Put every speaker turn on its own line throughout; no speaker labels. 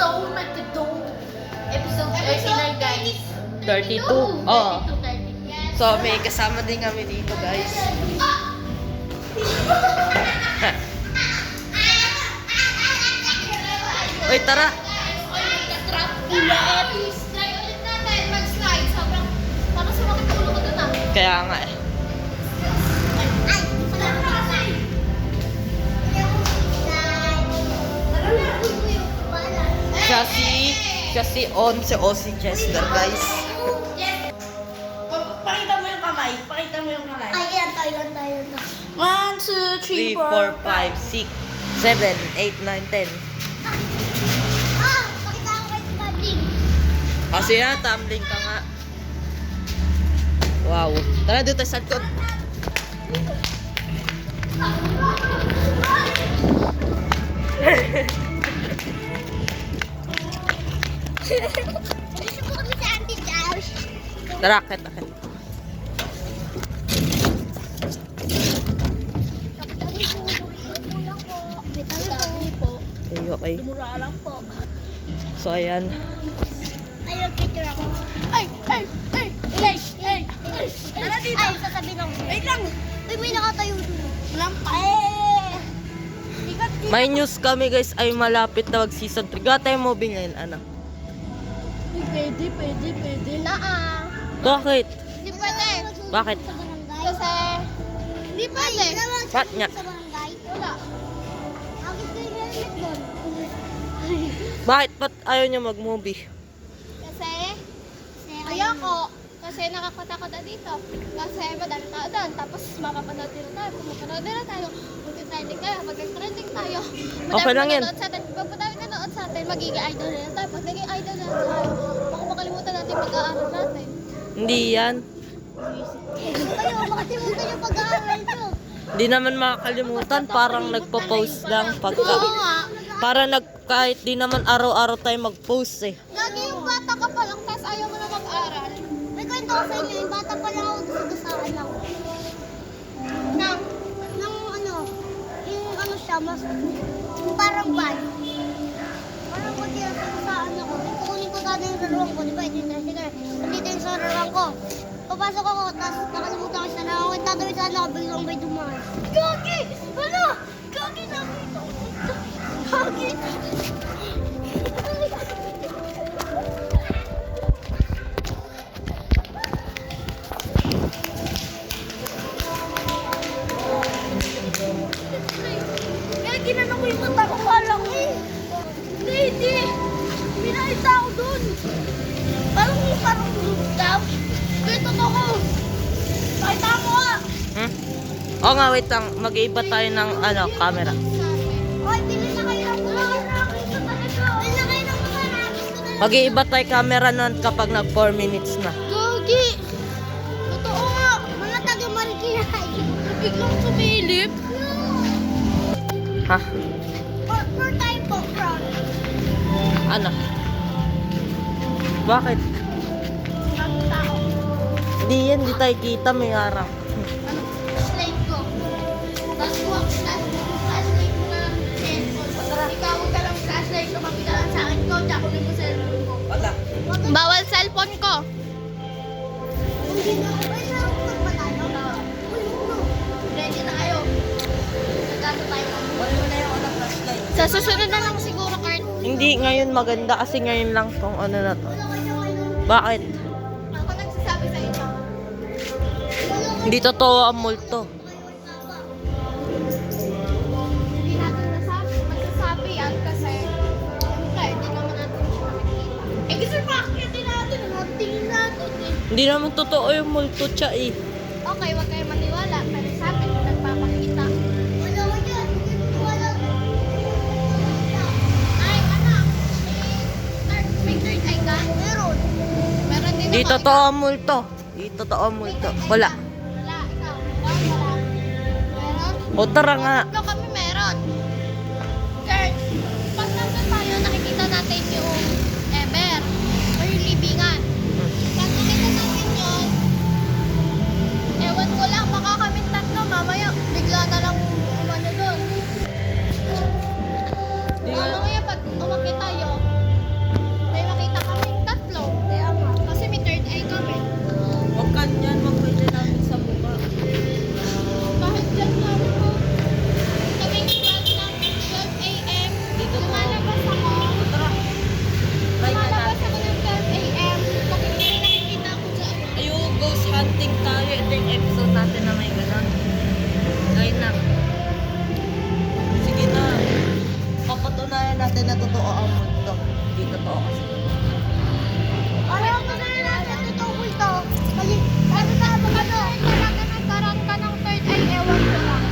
Oh my God. Episode 39 guys.
32. Oo. So, may kasama din kami dito, guys. Uy, tara.
Trap ulit. Try ulit natin. Mag-slide. Sobrang, parang sumakit ang ulo ko dun ah.
Kaya nga eh. Siya si si Chester, guys.
Pakita mo yung kamay. Pakita mo yung kamay.
Ayan, tayo.
1, 2,
3,
3,
4,
4,
5, 6, 7, 8, 9, 10.
Pakita ko kayo sa tumbling.
Kasi yan, tumbling ka nga. Wow. Tara, doon tayo sa likod.
Gusto po kami sa Auntie Josh.
Tara, akit. Okay.
Mura lang po.
So, ayan.
Ayun, picture ako. Ay! Tara dito. Ay, sasabihin ako.
Wait lang.
Uy, may nakatayo doon.
Walang pa.
May news kami, guys, ay malapit na mag-season 3. Gawa tayo movie ngayon, anak.
Pwede.
Bakit?
Hindi pwede.
Bakit?
Kasi, hindi pwede.
Ba't nga?
Sa barangay? Wala. Bakit kayo helmet doon?
Bakit? Ba't ayaw niya mag-movie?
Kasi, ayoko. Kasi nakakatakot na dito. Kasi madami tao doon. Tapos mapapanood din tayo. Kung mapanood din tayo, mag-trending tayo. Mag-trending tayo.
Okay lang yan.
Sa atin. Pag madami nanonood sa atin, magiging idol na tayo. Pag naging idol na tayo, baka makalimutan natin pag-aaral natin.
Hindi yan.
Kayo, makalimutan yung pag-aaral nyo.
Hindi naman makakalimutan. Parang nagpo-post lang pagka...
Oo nga.
Kahit di naman araw-araw tayo mag-post eh.
Lagi yung bata ka pa lang, tapos ayaw mo na mag-aral. May kwento ko sa inyo, yung bata pa lang ako gusto-gustaan lang. Nang siya, mas, yung parang van. Parang kung siya gustaan ako, kukunin ko dati yung laruan ko, di ba? Ito yung tricycle. Nandito yung sa laruan ko. Papasok ako, tapos nakalimutan ko sa laruan ko, tatawid sana ako, biglang may dumaan. Gagi! Ano? Gagi, nakita ko dito. Gagi!
Kaya ginano ko yung mata ko parang Hindi. Pinakita ako dun. Parang daw. Kaya totoo. Pakita mo nga.
Oo nga, wait lang. Mag-iiba tayo ng camera.
Oy, bili na kayo ng bumarakis ko talaga. Bili na kayo ng bumarakis ko talaga.
Mag-iiba tayo camera nun kapag nag 4 minutes na.
Gagi! Totoo nga! Mga taga-Marikina. Biglang sumilip.
Ha?
For time po, Fran.
Ano? Bakit?
Ang tao.
Hindi yan, di tayo kita, may araw.
Slave ko. Tapos kuha ko flashlight ko na cellphone. Ikaw huwag ka lang flashlight ko. Mapita lang sa akin ko. Tsaka kunin ko cellphone ko.
Wala.
Bawal cellphone ko. Hindi na ako. Ay, nakakapag pa tayo. Ready na kayo. Nagkasa tayo.
Wala mo na yung flashlight.
Sa susunod na lang siguro, Kurt.
Hindi, ngayon maganda kasi ngayon lang tong ano na to. Bakit?
Ako nagsasabi sa inyo.
Hindi totoo ang multo.
Hindi natin magsasabi yan kasi hindi naman natin siya makikita. Kasi bakit natin? Tingin natin eh.
Hindi naman totoo yung multo siya eh.
Okay, huwag kayo maniwala. Pero sa akin, nagpapakita. Wala ko dyan. Wala. Ay, anak. May third eye ka? Meron. Meron din
Hindi
ako.
totoo ang multo. Hindi totoo ang multo. Wala.
Wala, ikaw. Wala. Meron?
O tara nga.
Tatlo kami meron. Kurt, pag nandun tayo, nakikita natin yung Ever or yung libingan. Pag nakita natin yun, ewan ko lang, baka kami tatlo, mamaya bigla na lang umano doon. Mamaya pag umakit tayo,
Hindi totoo kasi.
Alam mo na natin ito ito. Kasi ano na ano.
Talaga nagkaroon ka ng third eye, ewan ko lang.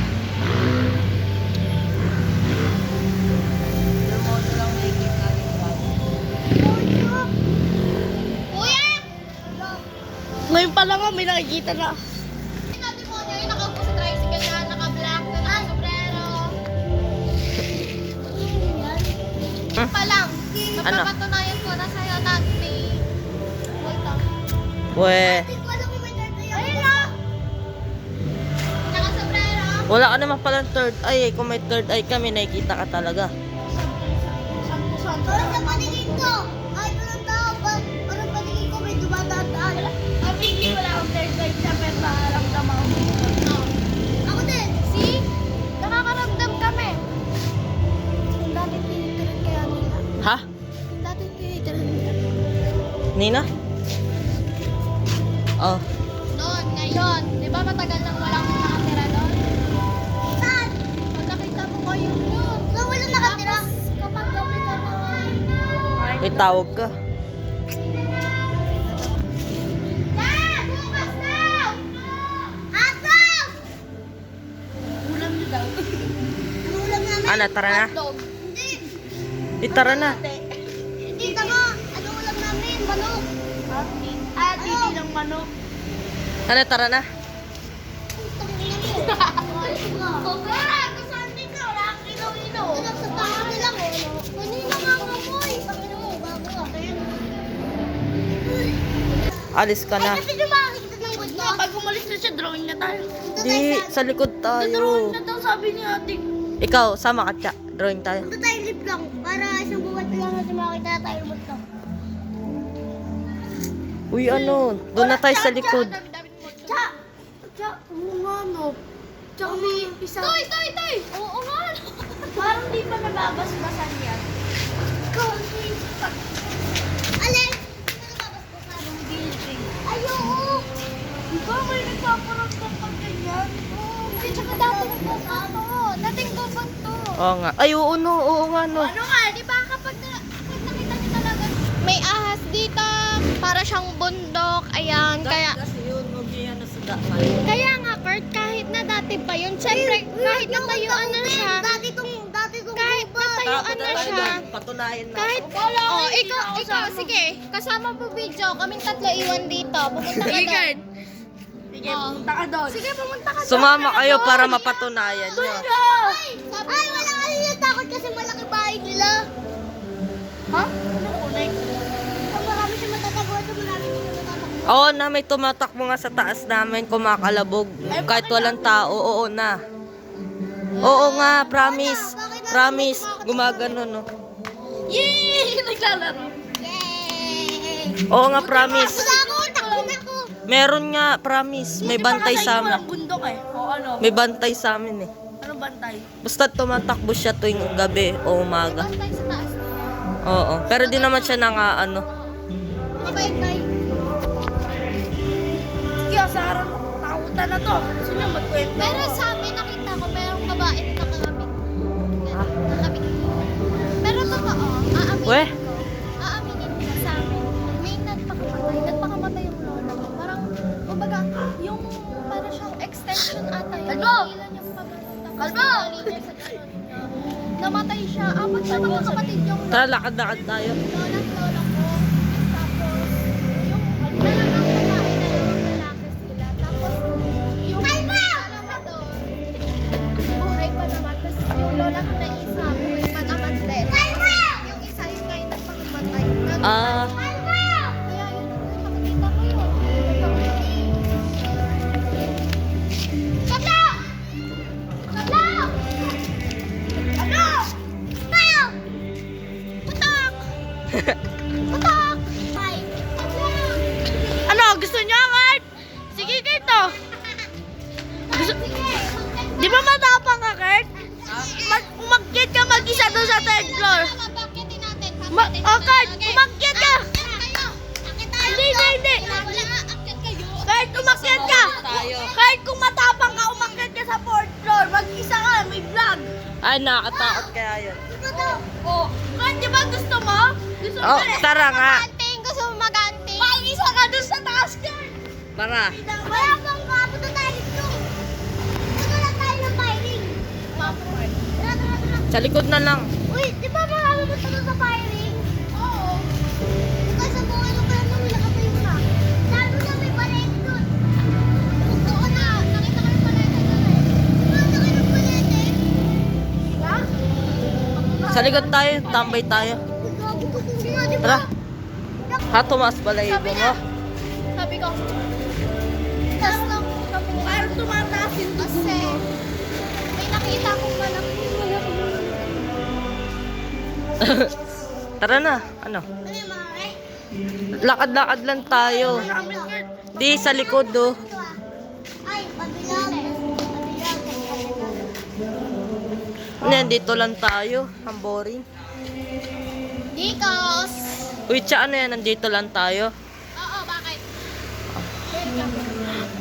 Yung mo lang nakikita yung Prado.
Kuya!
Ngayon pa lang may nakikita na.
Tingnan mo niya yung nakaupo sa tricycle na naka-black na naka-sombrero. Pa lang.
Ano?
Napapatunayan ko na sa'yo na may... Wait lang.
We,
Hindi ko alam kung may third eye ako.
Ayun na! Naka-sombrero.
wala ka naman palang third eye. Kung may third eye kami, nakikita ka talaga.
Parang sa paningin ko. Kahit walang tao, parang paningin ko may dumadaan.
Hindi wala akong third eye siya, pero nakaramdaman ko.
Ako din.
See? Nakakaramdam kami. Yung dati tinitirin kaya nila.
Ha?
Yung dati tinitirin nila.
Nina? Oh.
Doon, ngayon. Di ba matagal nang walang nakatira doon?
Saan?
Pag nakita mo ngayon yun.
So, walang nakatira?
Tapos, kapag gabi ka na.
May tawag ka.
Dad! Bukas daw!
Hotdog!
Ulam niyo daw.
Ano ulam namin?
Ana, tara na.
Hotdog.
Hindi.
Di tara na.
Tita mo, ano ulam namin? Manok.
Ah, titi ng manok.
Ana, tara na.
Kaya, kasaan din ka? Wala kang ilaw-ilaw.
Anak sa tao nila ko. Kanina nga ngamoy. Pangino mo, bago ka.
Alis ka na.
Ay, kasi di ba nakikita ng good mo?
Pag umalis na siya, drawing na tayo.
Di, sa likod
Drawing
tayo.
na daw, sabi ni ate.
Ikaw, sama ka, Tsa. Drawing tayo.
Punta tayo lip lang para isang buwan pa lang natin makakita na tayo lumot lang.
Uy, ano? Doon na tayo sa likod.
Tsa! Tsa, oo nga no. Tsaka may isa. Toy! Oo nga no. Parang di pa nababasbasan yan.
Alin?
Yung building.
Ay, oo.
Di ba may nagpaparamdam pag ganyan? Hindi, tsaka dating gubat to. Dating gubat to.
Oo nga. Ay, oo, no. Oo nga, no.
Ano nga, di ba kapag nakita niyo talaga may ahas dito, para siyang bundok, ayan, kaya
Kasi yun, huwag niya yan sa daan.
kaya nga Kurt, kahit na dati pa yun, syempre, kahit natayuan na siya,
Dati tong
kahit natayuan na siya,
Patunayan na.
kahit, ikaw, sige, kasama mo video, kaming tatlo iwan dito, pupunta ka doon. Sige, pumunta ka doon. Sige, pumunta ka doon.
Sumama kayo para mapatunayan nyo.
Ay, wala kasi yung takot kasi malaki bahay nila.
Ha? Ano connect?
Ang marami siya matataguan sa marami siya matataguan.
Oo na, may tumatakbo nga sa taas namin, kumakalabog. Kahit walang tao, oo na. Oo nga, promise. Promise. Gumagano, no.
Yay! Naglalaro.
Yay!
Oo nga, promise.
Wala ako, takbo na ako.
Meron nga, promise. May bantay sa amin.
Walang bundok eh. O ano?
May bantay sa amin eh.
Ano bantay?
Basta tumatakbo siya tuwing gabi o umaga.
Bantay sa taas.
Oo. Pero di naman siya nanga ano.
Mabait tayo.
Kaya sa araw, takutan na to. Sino magkwento? Pero sa amin, nakita ko, merong babae na nakakabit. Nakabit. Pero totoo,
We?
aaminin ko sa amin, may nagpakamatay yung lola ko. Parang, kumbaga, yung parang siyang extension ata yun. Kalbo! Kalbo! Namatay siya. Apat na mga kapatid yung
Tara, lakad-lakad tayo.
lola ko. Tapos, yung dalagang lalaki sila. Tapos, yung dalawa doon, buhay pa naman. Tapos, yung lola ko na isa, buhay pa naman din. Yung isa yung ngayon nagpakamatay.
Ah,
Kaya yun, nakikita ko yun. Sabla! Sabla! Ano? Tayo! Putak! Putak! Ano? Gusto niyo, Kurt? Sige, Kurt, Di ba matapang ka, Kurt? Umakyat ka mag-isa doon sa third floor. Kurt, umakyat ka! Hindi. Kurt, umakyat ka!
tayo.
Kurt, kung matapang ka, umakyat ka sa fourth floor. Mag-isa ka, may vlog.
Ay, nakakatakot kaya yun.
Oh, Kurt, di ba gusto mo? Gusto gusto
Oh,
mo.
tara nga.
Anting, gusto mo mag-anting?
Pag-isa ka doon sa taas ka.
Tara.
Wala pang kapunta tayo dito. Punta lang tayo ng firing. Tara, tara, tara.
Sa likod na lang.
Uy, di ba makapunta doon sa firing? Oo. Kasi sa buhay ng kaya nung nakatayo na. Lalo na may palete doon. Oo na, nakita ko yung palete doon eh. Nakita ko yung palete. Ha?
Sa likod tayo. Tambay tayo.
Gago ko kasi nga, di ba?
Tara. Ha, tumaas balahibo
Sabi
mo.
na. Sabi ko.
Tas lang.
Parang tumataas yung
Kasi may nakita akong malaki.
Tara na. Ano?
Ano yung mga
Lakad-lakad lang tayo. Di, sa likod oh.
Ay, pabilang.
Ano yan, dito lang tayo. Ang boring.
Dikos.
Uy, tsa, ano yan, nandito lang tayo.
Oo, bakit?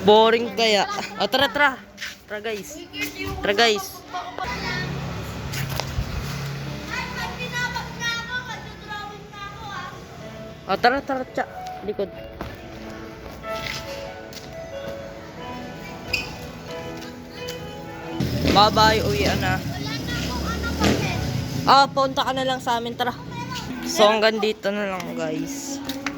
Boring kaya. O, tara, tara. Tara, guys. Tara, guys.
Ay, pag tinapag na ako, magdodrawing na ako ah.
O, tara, tara, tsa. Likod. Bye-bye, uwian na.
Wala na akong ano kasi.
Ah, punta ka na lang sa amin, tara. So, hanggang dito na lang, guys.